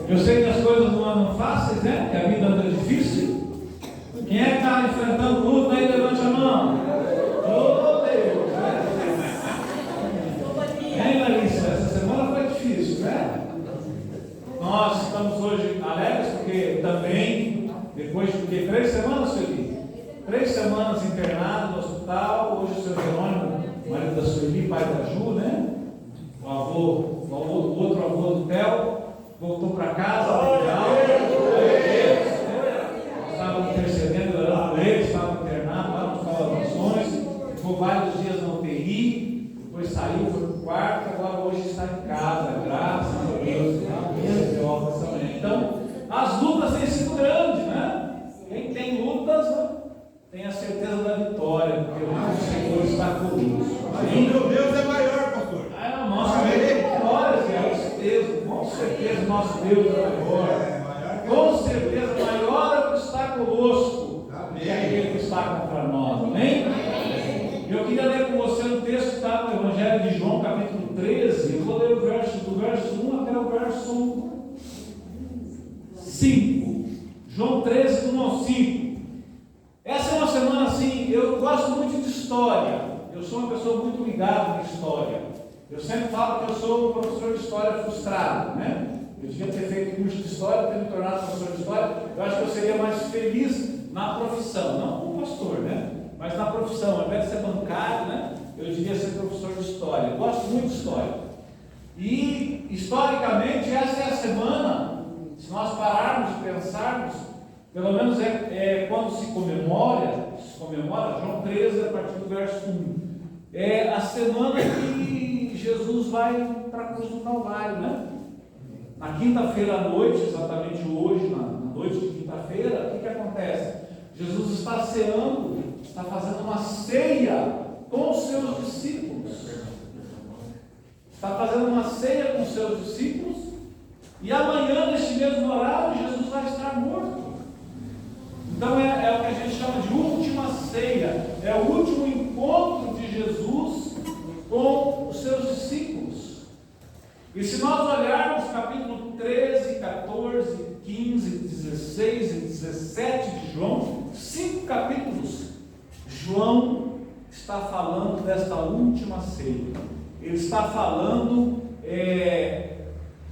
Eu sei que as coisas não andam fáceis, né? Que a vida anda difícil. Quem é que está enfrentando luta aí? Levante a mão. Oh, Deus! Hein, Larissa? Essa semana foi difícil, né? Nós estamos hoje alegres porque também, depois de 3 semanas, Sueli? 3 semanas internado no hospital. Hoje o seu Jerônimo, marido da Sueli, pai da Ju, né? O outro avô do Theo, voltou para casa, legal. Estavam intercedendo, orando por ele, estavam internados lá no Hospital das Nações, ficou vários dias na UTI, depois saiu, foi para o quarto, agora hoje está em casa, graças a Deus. Então, as lutas têm sido grandes, né? Quem tem lutas, né, tem a certeza da vitória, porque o Senhor está conosco. Meu Deus é maior, pastor. Nossa Deus é maior, com certeza nosso Deus é maior. Com certeza maior é o que está conosco do que aquele que está contra nós. Amém? Eu queria ler com você um texto que está no Evangelho de João, capítulo 13. Eu vou ler o verso do verso 1 até o verso 5. João 13, do 1 ao 5. Essa é uma semana assim, eu gosto muito de história. Eu sou uma pessoa muito ligada na história. Eu sempre falo que eu sou um professor de história frustrado, né? Eu devia ter feito curso de história, ter me tornado professor de história. Eu acho que eu seria mais feliz na profissão, não como pastor, né? Mas na profissão, ao invés de ser bancário, né? Eu devia ser professor de história. Eu gosto muito de história. E, historicamente, essa é a semana, se nós pararmos e pensarmos, pelo menos quando se comemora, João 13, a partir do verso 1, é a semana que Jesus vai para a cruz do Calvário, né? Na quinta-feira à noite, exatamente hoje, na noite de quinta-feira, o que acontece? Jesus está ceando, está fazendo uma ceia com os seus discípulos. Está fazendo uma ceia com os seus discípulos, e amanhã, neste mesmo horário, Jesus vai estar morto. Então é o que a gente chama de última ceia, é o último encontro de Jesus com os seus discípulos. E se nós olharmos capítulo 13, 14, 15, 16 e 17 de João, 5 capítulos, João está falando desta última ceia. Ele está falando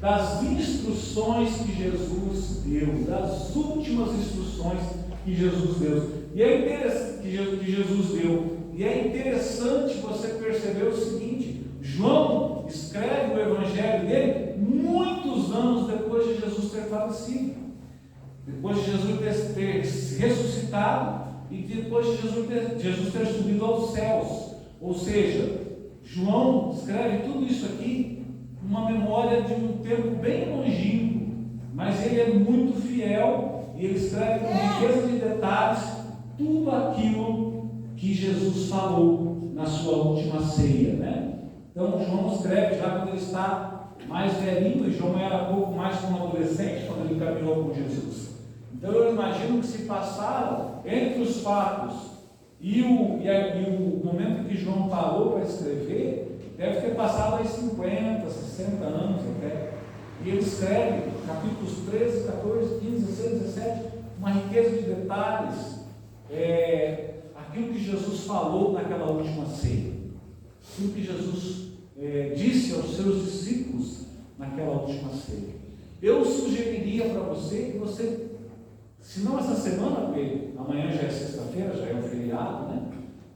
das instruções que Jesus deu, das últimas instruções que Jesus deu. E é interessante que Jesus deu. E é interessante você perceber o seguinte: João escreve o evangelho dele muitos anos depois de Jesus ter falecido, depois de Jesus ter ressuscitado e depois de Jesus ter subido aos céus. Ou seja, João escreve tudo isso aqui uma memória de um tempo bem longínquo, mas ele é muito fiel e ele escreve com riqueza de detalhes tudo aquilo que Jesus falou na sua última ceia, né? Então João escreve já quando ele está mais velhinho, e João era pouco mais como adolescente quando ele caminhou com Jesus. Então eu imagino que se passaram entre os fatos e o momento em que João parou para escrever, deve ter passado aí 50, 60 anos até. E ele escreve capítulos 13, 14, 15, 16, 17, uma riqueza de detalhes, aquilo que Jesus falou naquela última ceia, aquilo que Jesus disse aos seus discípulos naquela última ceia. Eu sugeriria para você que você, se não essa semana, porque amanhã já é sexta-feira, já é um feriado, né?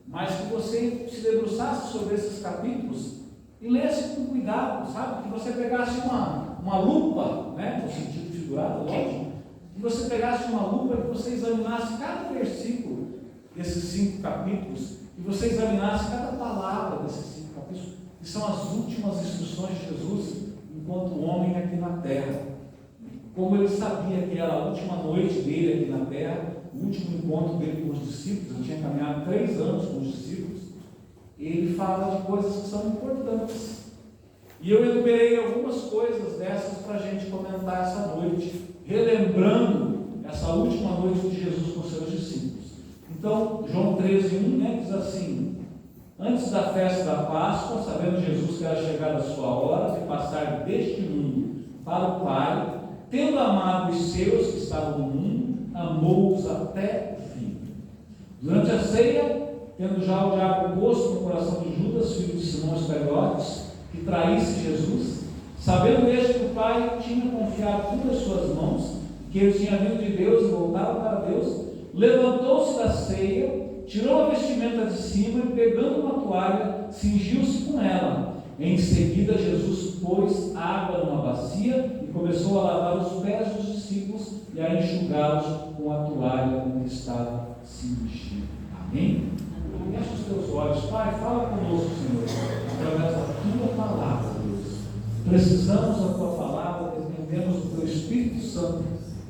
Mas que você se debruçasse sobre esses capítulos e lesse com cuidado, sabe? Que você pegasse uma lupa, né? No sentido figurado, lógico, que você pegasse uma lupa e que você examinasse cada versículo desses 5 capítulos, e você examinasse cada palavra desses 5 capítulos, que são as últimas instruções de Jesus enquanto homem aqui na terra. Como ele sabia que era a última noite dele aqui na terra, o último encontro dele com os discípulos, ele tinha caminhado 3 anos com os discípulos, ele fala de coisas que são importantes. E eu enumerei algumas coisas dessas para a gente comentar essa noite, relembrando essa última noite de Jesus com seus discípulos. Então, João 13:1, né, diz assim: antes da festa da Páscoa, sabendo Jesus que era chegada a sua hora de passar deste mundo para o Pai, tendo amado os seus que estavam no mundo, amou-os até o fim. Durante a ceia, tendo já o diabo posto no coração de Judas, filho de Simão Iscariotes, que traísse Jesus, sabendo este que o Pai tinha confiado tudo às suas mãos, que ele tinha vindo de Deus e voltava para Deus, levantou-se da ceia, tirou a vestimenta de cima e, pegando uma toalha, cingiu-se com ela. Em seguida, Jesus pôs água numa bacia e começou a lavar os pés dos discípulos e a enxugá-los com a toalha com que estava cingido. Amém? Fecha os teus olhos. Pai, fala conosco, Senhor, através da tua palavra, Deus. Precisamos da tua palavra, dependemos do teu Espírito Santo.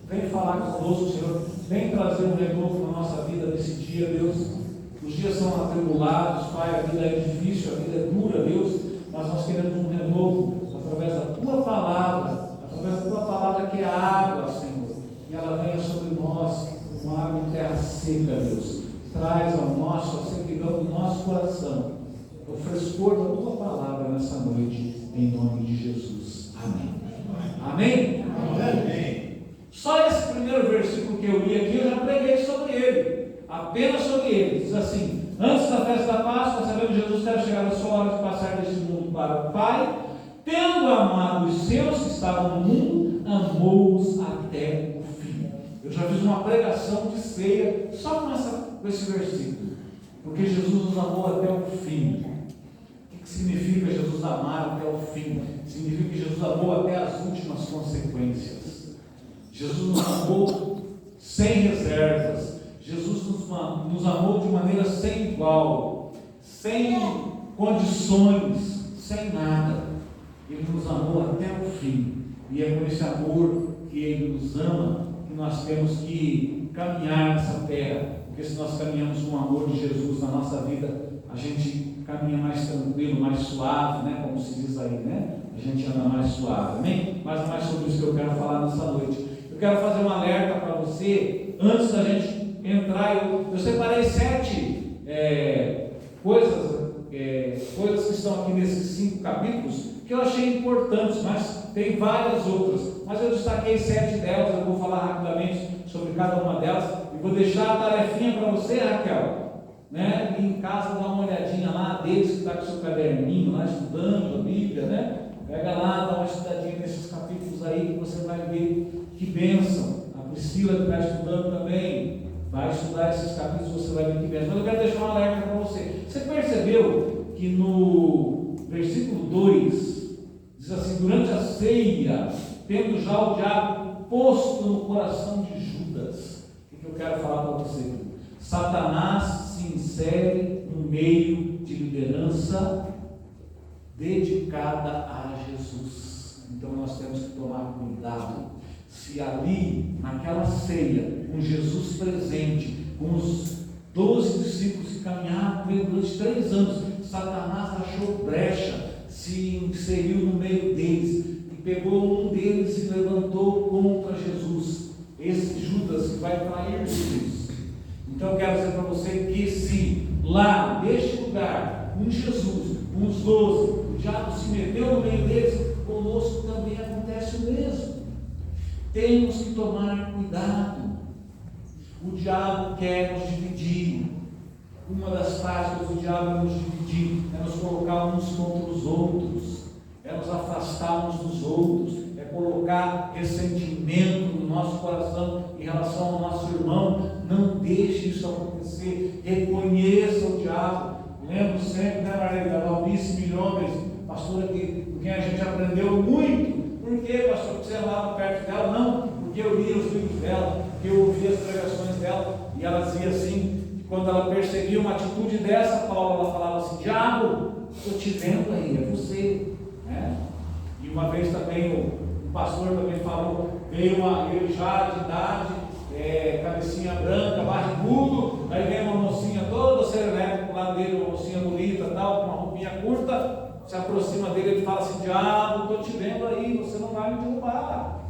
Vem falar conosco, Senhor. Vem trazer um renovo na nossa vida nesse dia, Deus. Os dias são atribulados, Pai, a vida é difícil, a vida é dura, Deus, mas nós queremos um renovo através da tua palavra que é a água, Senhor, e ela venha sobre nós como água em terra seca, Deus. Traz ao nosso, a sequidão do nosso coração, o frescor da tua palavra nessa noite, em nome de Jesus. Amém. Amém? Amém. Só esse primeiro versículo que eu li aqui, eu já preguei sobre ele, apenas sobre ele. Diz assim: antes da festa da Páscoa, sabendo que Jesus era chegado a sua hora de passar deste mundo para o Pai, tendo amado os seus que estavam no mundo, amou-os até o fim. Eu já fiz uma pregação de ceia só com esse versículo, porque Jesus nos amou até o fim. O que significa Jesus amar até o fim? Significa que Jesus amou até as últimas consequências. Jesus nos amou sem reservas. Jesus nos amou de maneira sem igual, sem condições, sem nada. Ele nos amou até o fim. E é por esse amor que Ele nos ama que nós temos que caminhar nessa terra. Porque se nós caminhamos com o amor de Jesus na nossa vida, a gente caminha mais tranquilo, mais suave, né? Como se diz aí, né? A gente anda mais suave, amém? Mas mais sobre isso que eu quero falar nessa noite. Eu quero fazer um alerta para você, antes da gente entrar. Eu separei 7 coisas que estão aqui nesses 5 capítulos, que eu achei importantes, mas tem várias outras. Mas eu destaquei 7 delas, eu vou falar rapidamente sobre cada uma delas, e vou deixar a tarefinha para você, Raquel, né? E em casa dá uma olhadinha lá, deles que está com o seu caderninho lá, estudando a Bíblia, né? Pega lá, dá uma estudadinha nesses capítulos aí, que você vai ver que bênção. A Priscila que está estudando também vai estudar esses capítulos, você vai ver que bênção. Mas eu quero deixar um alerta para você. Você percebeu que no versículo 2 diz assim: durante a ceia, tendo já o diabo posto no coração de Judas. O que eu quero falar para você? Satanás se insere no meio de liderança dedicada a Jesus. Então nós temos que tomar cuidado. Se ali, naquela ceia, com Jesus presente, com os 12 discípulos que caminharam com ele durante 3 anos, Satanás achou brecha, se inseriu no meio deles e pegou um deles e levantou contra Jesus, esse Judas que vai trair Jesus. Então eu quero dizer para você que se lá, neste lugar, com Jesus, com os 12, o diabo se meteu no meio deles, conosco também acontece o mesmo. Temos que tomar cuidado. O diabo quer nos dividir. Uma das táticas do diabo é nos dividir, é nos colocar uns contra os outros, é nos afastar uns dos outros, é colocar ressentimento no nosso coração em relação ao nosso irmão. Não deixe isso acontecer. Reconheça o diabo. Lembro sempre, né, Maria, da Valdice Milhões, pastora com quem a gente aprendeu muito. Por quê, pastor? Porque você andava perto dela? Não, porque eu lia os livros dela, porque eu ouvia as pregações dela, e ela dizia assim, que quando ela percebia uma atitude dessa, Paulo, ela falava assim: diabo, estou te vendo aí, é você, né? E uma vez também o pastor também falou, veio ele já de idade, cabecinha branca, barrigudo, aí vem uma mocinha toda serelepe do lado dele, uma mocinha bonita, tal, com uma roupinha curta, se aproxima dele, ele fala assim: diabo, estou te vendo aí, você não vai me derrubar.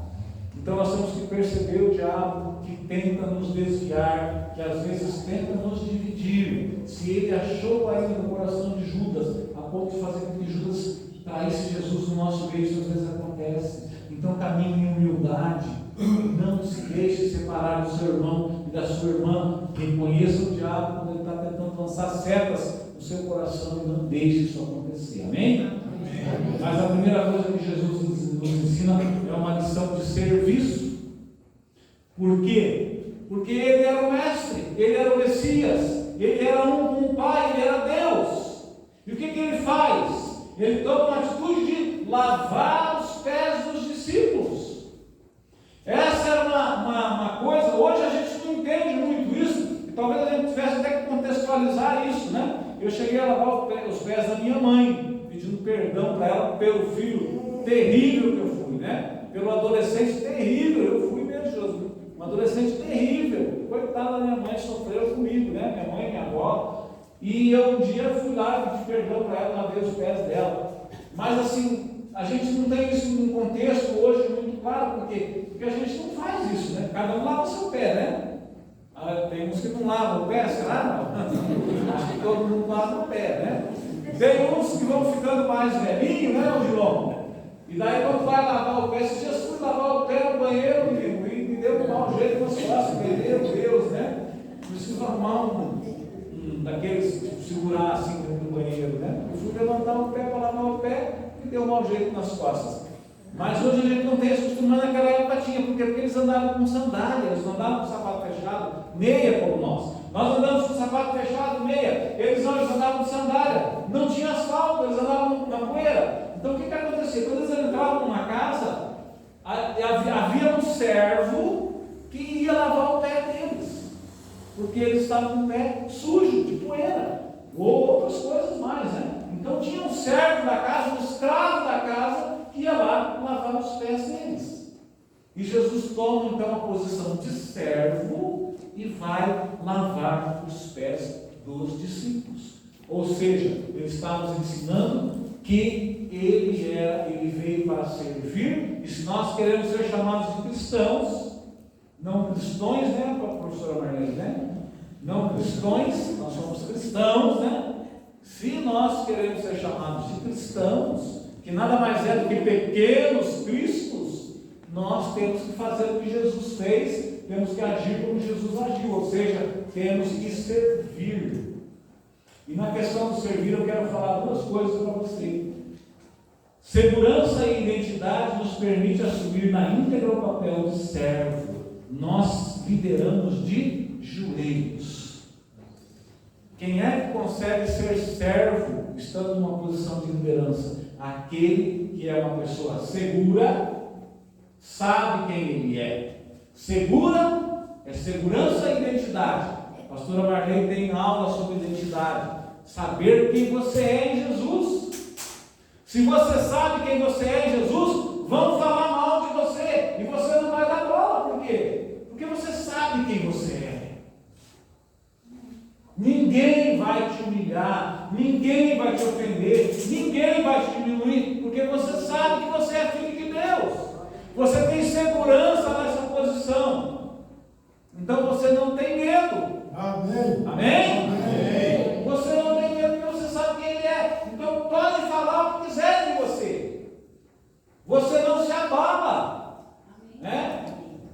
Então nós temos que perceber o diabo. diabo que tenta nos desviar, que às vezes tenta nos dividir. Se ele achou ainda no coração de Judas, a ponto de fazer com que Judas traísse Jesus no nosso meio, isso às vezes acontece. Então caminhe em humildade, não se deixe separar do seu irmão e da sua irmã. Reconheça o diabo quando ele está tentando lançar setas no seu coração e não deixe isso acontecer. Amém? Mas a primeira coisa que Jesus nos ensina é uma lição de serviço. Por quê? Porque ele era o mestre, ele era o Messias, ele era um com o Pai, ele era Deus. E o que ele faz? Ele toma uma atitude de lavar os pés dos discípulos. Essa era uma coisa, hoje a gente não entende muito isso, e talvez a gente tivesse até que contextualizar isso, né? Eu cheguei a lavar os pés da minha mãe, pedindo perdão para ela pelo filho terrível que eu fui, né? Pelo adolescente terrível, eu fui mesmo, Jesus, um adolescente terrível. Coitada da minha mãe, sofreu comigo, né? Minha mãe, minha avó. E eu um dia fui lá e pedi perdão para ela, lavei os pés dela. Mas assim, a gente não tem isso num contexto hoje muito claro, porque a gente não faz isso, né? Cada um lava o seu pé, né? Tem uns que não lavam o pé, será? Não. Acho que todo mundo lava o pé, né? Tem uns que vão ficando mais velhinhos, né, João? E daí quando vai lavar o pé, se Jesus fui lavar o pé no banheiro, e me deu um mau jeito nas costas, meu Deus, né? Preciso arrumar um daqueles, tipo, segurar assim no banheiro, né? Eu fui levantar o pé para lavar o pé, e deu um mau jeito nas costas. Mas hoje a gente não tem esse costume, mas naquela época tinha, porque eles andavam com sandália, eles não andavam com sapato fechado, meia como nós. Nós andamos com sapato fechado, meia, eles andavam com sandália, não tinha asfalto, eles andavam na poeira. Então o que acontecia? Quando eles entravam numa casa, havia um servo que ia lavar o pé deles, porque eles estavam com o pé sujo, de poeira, ou outras coisas mais, né? Então tinha um servo da casa, um escravo da casa, que ia lá lavar os pés deles. E Jesus toma então a posição de servo e vai lavar os pés dos discípulos. Ou seja, ele está nos ensinando que ele veio para servir, e se nós queremos ser chamados de cristãos, não cristões, né, professora Marlene, né? Não cristões, nós somos cristãos, né? Se nós queremos ser chamados de cristãos, que nada mais é do que pequenos cristos, nós temos que fazer o que Jesus fez, temos que agir como Jesus agiu, ou seja, temos que servir. E na questão do servir, eu quero falar duas coisas para você. Segurança e identidade nos permite assumir na íntegra o papel de servo. Nós lideramos de joelhos. Quem é que consegue ser servo estando numa posição de liderança? Aquele que é uma pessoa segura, sabe quem ele é. Segura é segurança e identidade. A pastora Marlene tem aula sobre identidade. Saber quem você é em Jesus. Se você sabe quem você é em Jesus, vão falar mal de você e você não vai dar bola. Por quê? Porque você sabe quem você é. Ninguém vai te humilhar, ninguém vai te ofender, ninguém vai te diminuir, porque você sabe que você é filho de Deus. Você tem segurança nessa posição. Então você não tem medo. Amém. Amém? Amém. Você não tem medo porque você sabe quem ele é. Então pode falar o que quiser de você. Você não se abala. Né?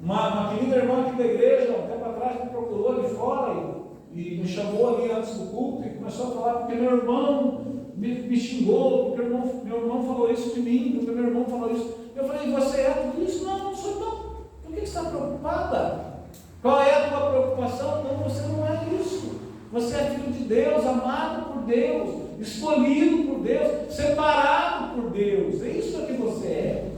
Uma querida irmã aqui da igreja, um tempo atrás, me procurou ali fora e me chamou ali antes do culto e começou a falar porque meu irmão me xingou, porque meu irmão falou isso de mim, porque meu irmão falou isso. Eu falei, você é tudo isso? Não, não sou não. Por que você está preocupada? Qual é a tua preocupação? Não, você não é isso. Você é filho de Deus, amado por Deus, escolhido por Deus, separado por Deus. É isso que você é.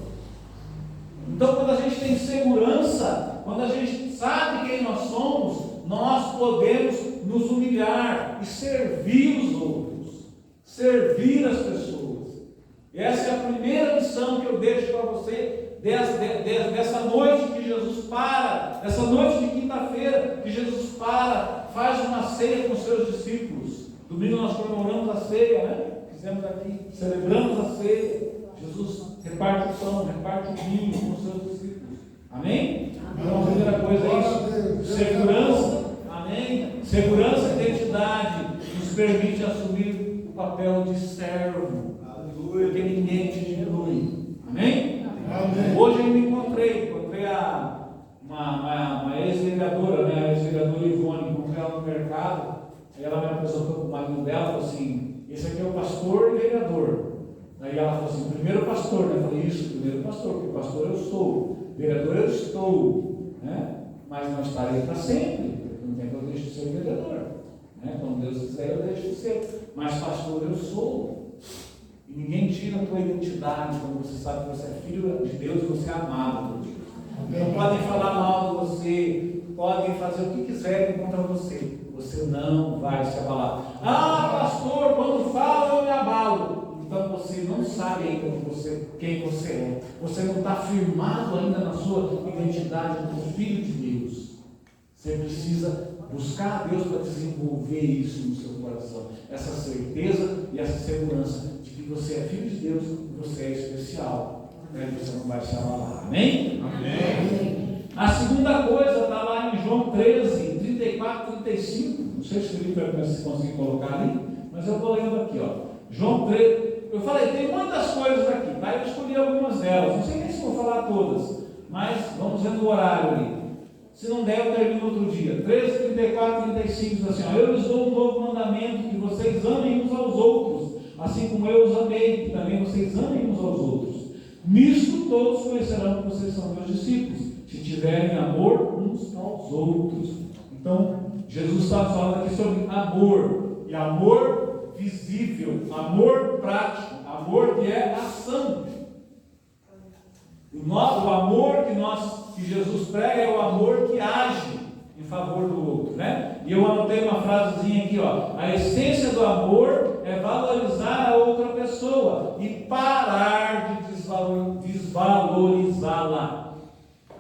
Então, quando a gente tem segurança, quando a gente sabe quem nós somos, nós podemos nos humilhar e servir os outros, servir as pessoas. Essa é a primeira lição que eu deixo para você dessa noite que Jesus para, dessa noite de quinta-feira que Jesus faz uma ceia com os seus discípulos. Domingo nós comemoramos a ceia, né? Fizemos aqui, celebramos a ceia. Jesus reparte o pão, reparte o vinho com os seus discípulos. Amém? Então a primeira coisa segurança, amém? Segurança e identidade nos permite assumir o papel de servo, porque ninguém te diminui, amém? Hoje eu me encontrei uma ex-vereadora, né? A ex-vereadora Ivone, encontrei ela no mercado, aí ela me apresentou com o marido dela, falou assim: esse aqui é o pastor e vereador. Aí ela falou assim: primeiro pastor, né? Eu falei: isso, primeiro pastor, porque pastor eu sou, vereador eu estou, né? Mas não estarei para sempre, porque não tem que eu deixo de ser vereador, né? Quando Deus quiser eu deixo de ser, mas pastor eu sou. E ninguém tira a tua identidade quando você sabe que você é filho de Deus e você é amado por Deus. Não podem falar mal de você, podem fazer o que quiserem contra você, você não vai se abalar. Ah, pastor, quando fala eu me abalo. Então você não sabe ainda quem você é. Você não está firmado ainda na sua identidade como filho de Deus. Você precisa buscar a Deus para desenvolver isso no seu coração. Essa certeza e essa segurança de que você é filho de Deus e você é especial. Você não vai se abalar. Amém? Amém. A segunda coisa está lá em João 13, 34, 35. Não sei se o Felipe vai conseguir colocar ali, mas eu estou lendo aqui, ó. João 13. Eu falei, tem muitas coisas aqui, tá? Eu escolhi algumas delas. Não sei nem se vou falar todas, mas vamos ver no horário ali. Se não der, eu termino outro dia. 13, 34, 35 diz assim: ó, eu lhes dou um novo mandamento, que vocês amem uns aos outros, assim como eu os amei, que também vocês amem uns aos outros. Nisto todos conhecerão que vocês são meus discípulos, se tiverem amor uns aos outros. Então, Jesus está falando aqui sobre amor, e amor visível, amor prático, amor que é ação. O amor que Jesus prega é o amor que age em favor do outro, né? E eu anotei uma frasezinha aqui, ó: a essência do amor é valorizar a outra pessoa e parar de desvalorizá-la.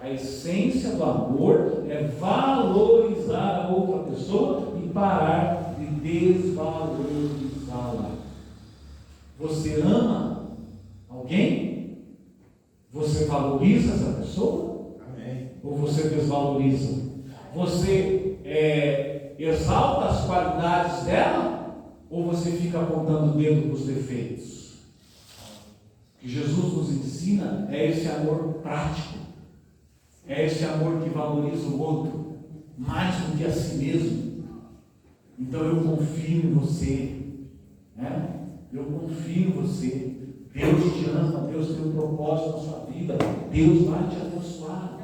A essência do amor é valorizar a outra pessoa e parar de desvalorizá-la. Você ama alguém? Você valoriza essa pessoa? Amém. Ou você desvaloriza? Você exalta as qualidades dela? Ou você fica apontando o dedo para os defeitos? O que Jesus nos ensina é esse amor prático, é esse amor que valoriza o outro mais do que a si mesmo. Então eu confio em você, né? Eu confio em você. Deus te ama, Deus tem um propósito na sua vida, Deus vai te abençoar.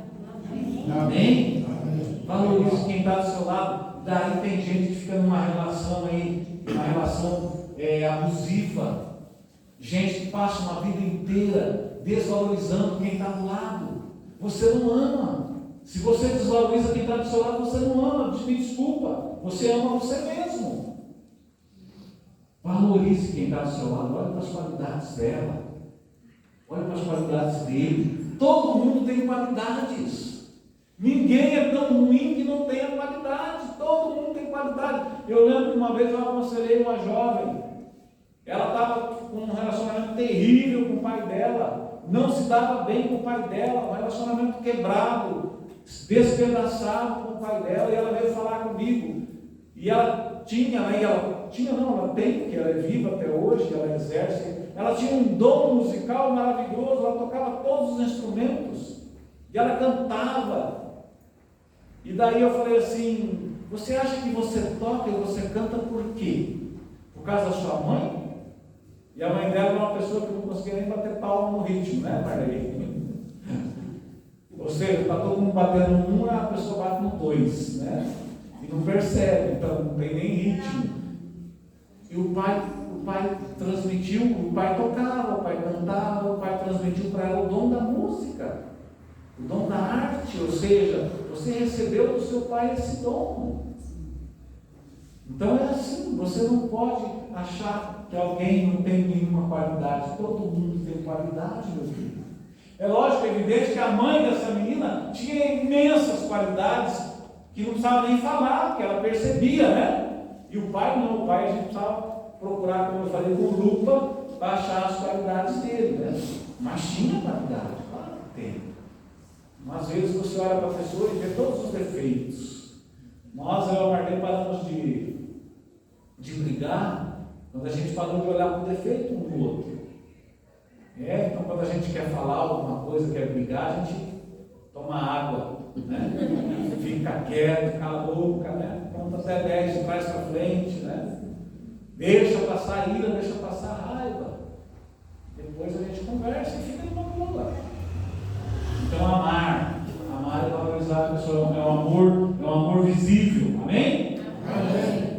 Amém? Valorize quem está do seu lado. Daí tem gente que fica numa relação aí, uma relação abusiva. Gente que passa uma vida inteira desvalorizando quem está do lado. Você não ama. Se você desvaloriza quem está do seu lado, você não ama. Me desculpa. Você ama você mesmo. Valorize quem está do seu lado. Olhe para as qualidades dela. Olhe para as qualidades dele. Todo mundo tem qualidades. Ninguém é tão ruim que não tenha qualidade. Todo mundo tem qualidade. Eu lembro que uma vez eu aconselhei uma jovem. Ela estava com um relacionamento terrível com o pai dela. Não se dava bem com o pai dela. Um relacionamento quebrado, despedaçado com o pai dela. E ela veio falar comigo. E ela ela tem, porque ela é viva até hoje, ela exerce. Ela tinha um dom musical maravilhoso. Ela tocava todos os instrumentos. E ela cantava. E daí eu falei assim: você acha que você toca e você canta por quê? Por causa da sua mãe? E a mãe dela era uma pessoa que não conseguia nem bater palma no ritmo, né, Marlene? Ou seja, está todo mundo batendo no 1, a pessoa bate no 2, né? E não percebe, então não tem nem ritmo. E o pai transmitiu, o pai tocava, o pai cantava, o pai transmitiu para ela o dom da música, o dom da arte, ou seja, você recebeu do seu pai esse dom. Então é assim, você não pode achar que alguém não tem nenhuma qualidade. Todo mundo tem qualidade, meu filho. É lógico, é evidente que a mãe dessa menina tinha imensas qualidades que não precisava nem falar, porque ela percebia, né? E o pai não, o pai a gente precisava procurar, como eu falei, com lupa, para achar as qualidades dele, né? Mas tinha qualidade, claro que tem. Às vezes você olha para a pessoa e vê todos os defeitos. Nós, eu e a Marlene, paramos de brigar quando a gente parou de olhar para o defeito um do outro. Então, quando a gente quer falar alguma coisa, quer brigar, a gente toma água, né? Fica quieto, cala a boca, né? Conta até 10 de trás para frente, né? Deixa passar a ira, deixa passar a raiva. Depois a gente conversa e fica numa boa. Então, amar é valorizar a pessoa, é um amor visível, amém? Amém.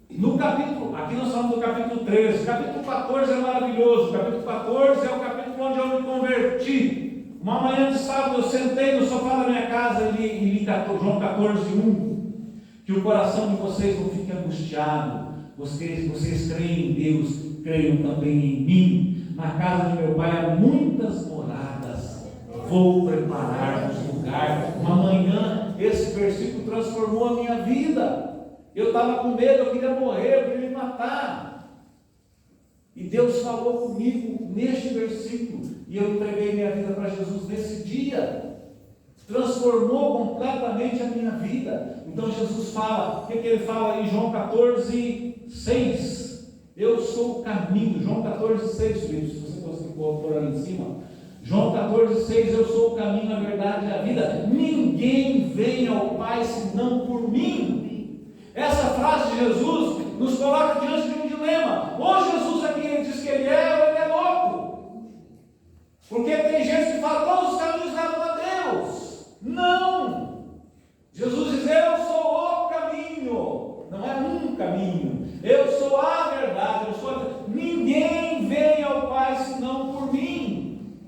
No capítulo, aqui nós falamos do capítulo 13, o capítulo 14 é maravilhoso, o capítulo 14 é o capítulo onde eu me converti. Uma manhã de sábado eu sentei no sofá da minha casa e li João 14:1, que o coração de vocês não fique angustiado, vocês creem em Deus, creiam também em mim. Na casa de meu pai há muitas moradas, vou preparar-vos lugar. Uma manhã esse versículo transformou a minha vida. Eu estava com medo, eu queria morrer, eu queria me matar. E Deus falou comigo neste versículo, e eu entreguei minha vida para Jesus nesse dia. Transformou completamente a minha vida. Então Jesus fala, o que ele fala em João 14:6? Eu sou o caminho. João 14:6, Felipe, se você conseguir pôr ali em cima. João 14:6, eu sou o caminho, a verdade e a vida. Ninguém vem ao Pai senão por mim. Essa frase de Jesus nos coloca diante de um dilema. Ou Jesus aqui ele diz que ele é, ou ele é louco. Porque tem gente que fala, todos os caminhos levam a Deus. Não! Jesus diz, eu sou o caminho. Não é um caminho. Eu sou a verdade. Ninguém vem ao Pai senão por mim.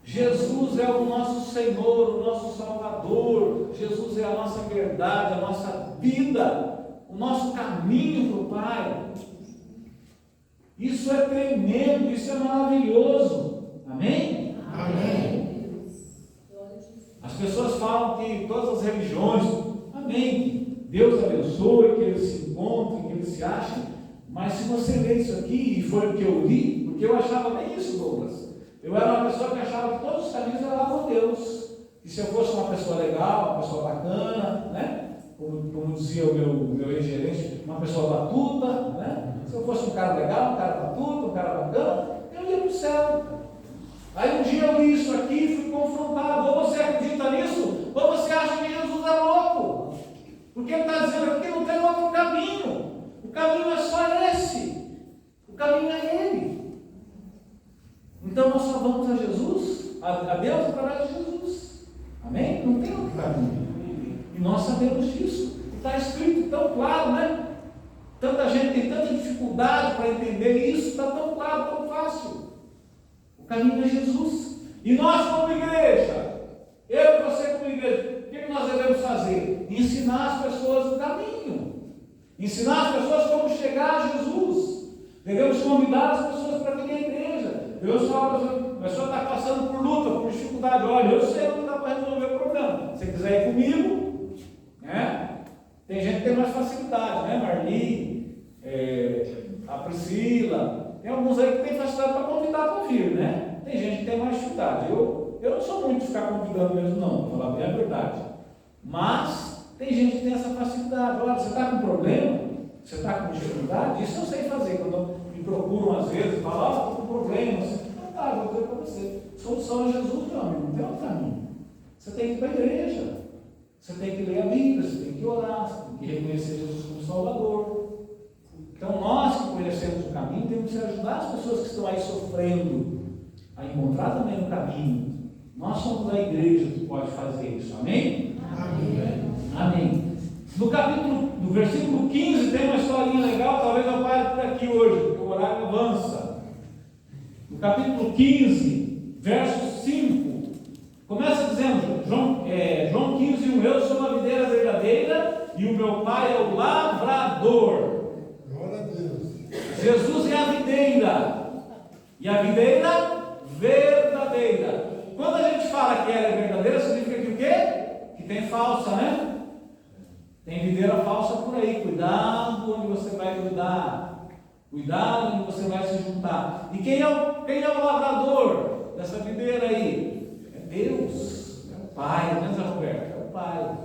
Jesus é o nosso Senhor, o nosso Salvador. Jesus é a nossa verdade, a nossa vida, o nosso caminho para o Pai. Isso é tremendo, isso é maravilhoso. Amém? Amém. As pessoas falam que todas as religiões, amém, que Deus abençoe, que eles se encontrem, que eles se achem. Mas se você ler isso aqui, e foi o que eu li, porque eu achava bem isso, Douglas. Eu era uma pessoa que achava que todos os caminhos levavam a Deus. E se eu fosse uma pessoa legal, uma pessoa bacana, né? Como dizia o meu ex-gerente, uma pessoa batuta, né? Se eu fosse um cara legal, um cara batuta, um cara bacana, eu ia para o céu. Aí um dia eu li isso aqui e fui confrontado. Ou você acredita nisso, ou você acha que Jesus é louco. Porque ele está dizendo aqui que não tem outro caminho. O caminho é só esse. O caminho é ele. Então nós só vamos a Jesus, a Deus através de Jesus. Amém? Não tem outro caminho. E nós sabemos disso. Está escrito tão claro, né? Tanta gente tem tanta dificuldade para entender isso, está tão claro, tão fácil. O caminho é Jesus. E nós como igreja, eu e você como igreja, o que nós devemos fazer? Ensinar as pessoas o caminho. Ensinar as pessoas como chegar a Jesus. Devemos convidar as pessoas para vir à igreja. Deus fala, a pessoa está passando por luta, por dificuldade. Olha, eu sei onde dá para resolver o problema. Se você quiser ir comigo, né? Tem gente que tem mais facilidade, né? Marli, a Priscila. Tem alguns aí que tem facilidade para convidar para vir, né? Tem gente que tem mais dificuldade. Eu não sou muito de ficar convidando mesmo, não, para falar bem a verdade. Mas tem gente que tem essa facilidade. Olha, você está com problema? Você está com dificuldade? Isso eu sei fazer. Quando me procuram às vezes, falam, estou com problema. Não tá, vou dizer para você. Solução é Jesus, meu amigo, não tem outro caminho. Você tem que ir para a igreja. Você tem que ler a Bíblia, você tem que orar, você tem que reconhecer Jesus como Salvador. Então nós que conhecemos o caminho, temos que ajudar as pessoas que estão aí sofrendo a encontrar também o caminho. Nós somos a igreja que pode fazer isso. Amém? Amém. Amém. No versículo 15 tem uma historinha legal, talvez eu pare por aqui hoje, porque o horário avança. No capítulo 15, verso 5, começa dizendo, João 15:1, eu sou a videira verdadeira e o meu pai é o lavrador. Glória a Deus. Jesus é a videira, e a videira verdadeira. Quando a gente fala que ela é verdadeira, significa que o quê? Que tem falsa, né? Tem videira falsa por aí. Cuidado onde você vai cuidar. Cuidado onde você vai se juntar. E quem é o lavrador dessa videira aí? É Deus. É o Pai, né, Zé Roberto? É o Pai.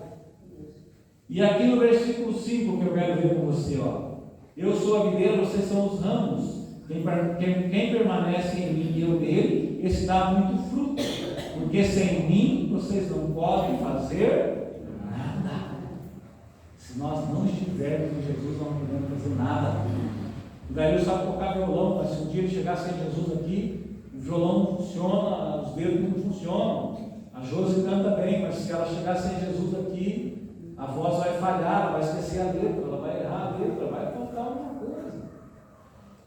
E aqui no versículo 5 que eu quero ver com você, ó. Eu sou a videira, vocês são os ramos. Quem permanece em mim e eu nele, esse dá muito fruto. Porque sem mim vocês não podem fazer nada. Se nós não estivermos em Jesus, nós não podemos fazer nada. O Dario sabe tocar violão, mas se um dia ele chegar sem Jesus aqui, o violão não funciona, os dedos não funcionam. A Josi canta bem, mas se ela chegar sem Jesus aqui, a voz vai falhar, ela vai esquecer a letra, ela vai errar a letra, vai faltar alguma coisa.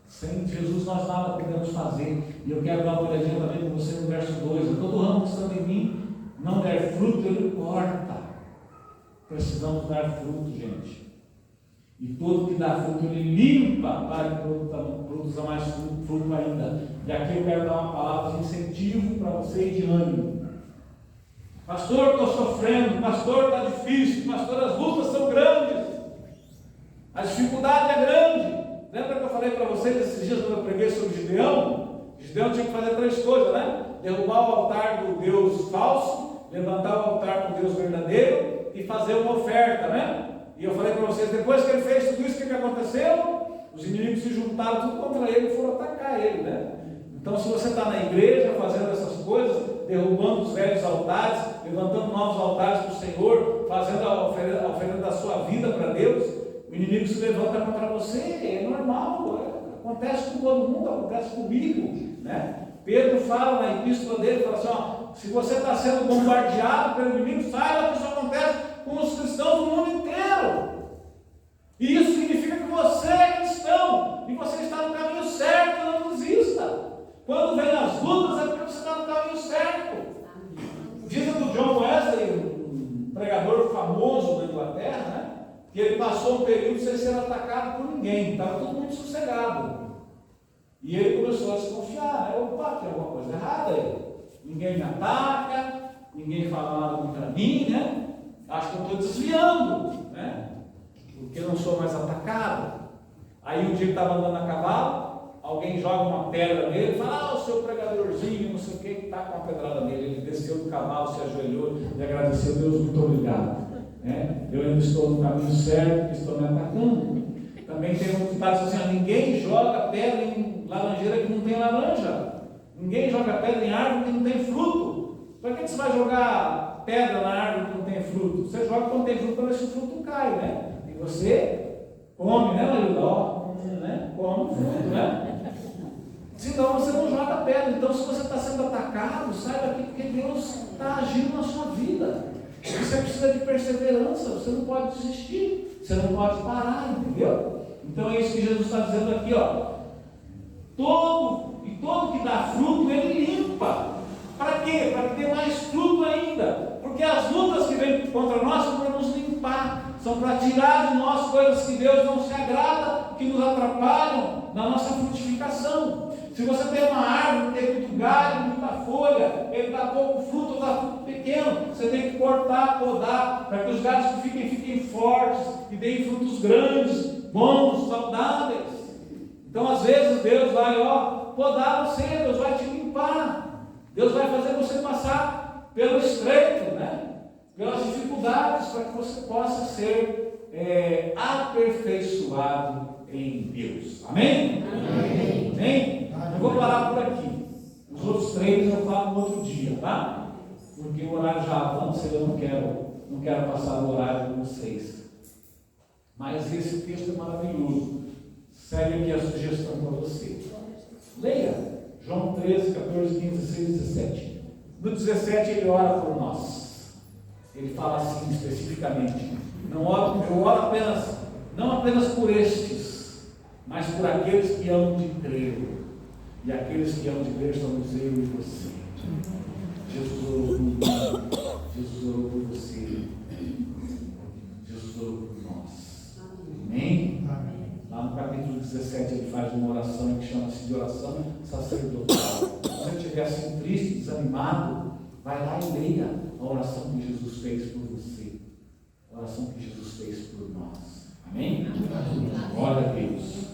Sem Jesus nós nada podemos fazer. E eu quero dar uma olhadinha também com você no verso 2. Todo ramo que está em mim não der fruto, ele corta. Precisamos dar fruto, gente. E todo que dá fruto, ele limpa para que produza mais fruto ainda. E aqui eu quero dar uma palavra de incentivo para você e de ânimo. Pastor, estou sofrendo. Pastor, está difícil. Pastor, as lutas são grandes. A dificuldade é grande. Lembra que eu falei para vocês esses dias quando eu preguei sobre Gideão? Gideão tinha que fazer 3 coisas, né? Derrubar o altar do Deus falso, levantar o altar do Deus verdadeiro e fazer uma oferta, né? E eu falei para vocês, depois que ele fez tudo isso, o que aconteceu? Os inimigos se juntaram tudo contra ele e foram atacar ele, né? Então, se você está na igreja fazendo essas coisas, derrubando os velhos altares, levantando novos altares para o Senhor, fazendo a oferenda da sua vida para Deus, o inimigo se levanta contra você, é normal, acontece com todo mundo, acontece comigo, né? Pedro fala na epístola dele, fala assim, ó, se você está sendo bombardeado pelo inimigo, saiba que isso acontece com os cristãos do mundo inteiro. E isso significa que você é cristão, e você está no caminho certo, não desista. Quando vem as lutas, é porque você está no caminho certo. Dizem do John Wesley, um pregador famoso da Inglaterra, né? Que ele passou um período sem ser atacado por ninguém, estava tudo muito sossegado. E ele começou a desconfiar, né? Opa, tem alguma coisa errada aí. Ninguém me ataca, ninguém fala nada contra mim, né? Acho que eu estou desviando, né? Porque eu não sou mais atacado. Aí um dia ele estava andando a cavalo, alguém joga uma pedra nele e fala, o seu pregadorzinho, não sei o que está com uma pedrada nele. Ele desceu do cavalo, se ajoelhou e agradeceu, Deus, muito obrigado. Eu ainda estou no caminho certo, que estou me atacando. Também tem um ditado assim, ninguém joga pedra em laranjeira que não tem laranja. Ninguém joga pedra em árvore que não tem fruto. Para que você vai jogar pedra na árvore que não tem fruto? Você joga quando tem fruto para ver se o fruto cai, né? E você come, né, Mariló? Né? Come o fruto, né? Senão você não joga pedra. Então, se você está sendo atacado, saiba que porque Deus está agindo na sua vida. Você precisa de perseverança, você não pode desistir, você não pode parar, entendeu? Então é isso que Jesus está dizendo aqui, ó. Todo que dá fruto, ele limpa. Para quê? Para que dê mais fruto ainda. Porque as lutas que vêm contra nós são para nos limpar, são para tirar de nós coisas que Deus não se agrada, que nos atrapalham na nossa frutificação. Se você tem uma árvore que tem muito galho, muita folha, ele dá pouco fruto, dá fruto pequeno, você tem que cortar, podar, para que os galhos fiquem fortes e deem frutos grandes, bons, saudáveis. Então, às vezes, Deus vai podar você, Deus vai te limpar, Deus vai fazer você passar pelo estreito, né? Pelas dificuldades, para que você possa ser aperfeiçoado em Deus. Amém? Amém? Amém? Eu vou parar por aqui. Os outros 3 eu falo no outro dia, tá? Porque o horário já avança e eu não quero passar o horário com vocês. Mas esse texto é maravilhoso. Segue aqui a sugestão para você. Leia João 13, 14, 15, 16, 17. No 17 ele ora por nós. Ele fala assim especificamente. Eu oro apenas, não apenas por estes, mas por aqueles que hão de crer. E aqueles que hão de crer somos eu e você. Jesus orou por mim. Jesus orou por você. Jesus orou por nós. Amém? Lá no capítulo 17 ele faz uma oração que chama-se de oração sacerdotal. Se você estiver assim triste, desanimado, vai lá e leia a oração que Jesus fez por você. A oração que Jesus fez por nós. Amém? Glória a Deus.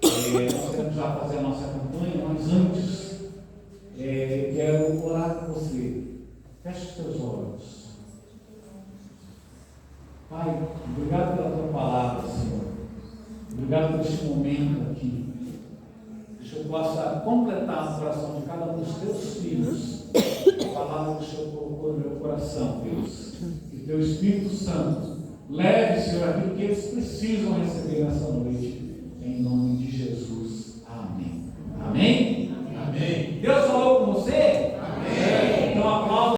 Nós queremos já fazer a nossa campanha, mas antes quero orar com você. Feche os teus olhos. Pai, obrigado pela tua palavra, Senhor. Obrigado por este momento aqui. Que o Senhor possa completar no coração de cada um dos teus filhos a palavra que o Senhor colocou no meu coração, Deus. Que teu Espírito Santo leve, Senhor, aquilo que eles precisam receber nessa noite.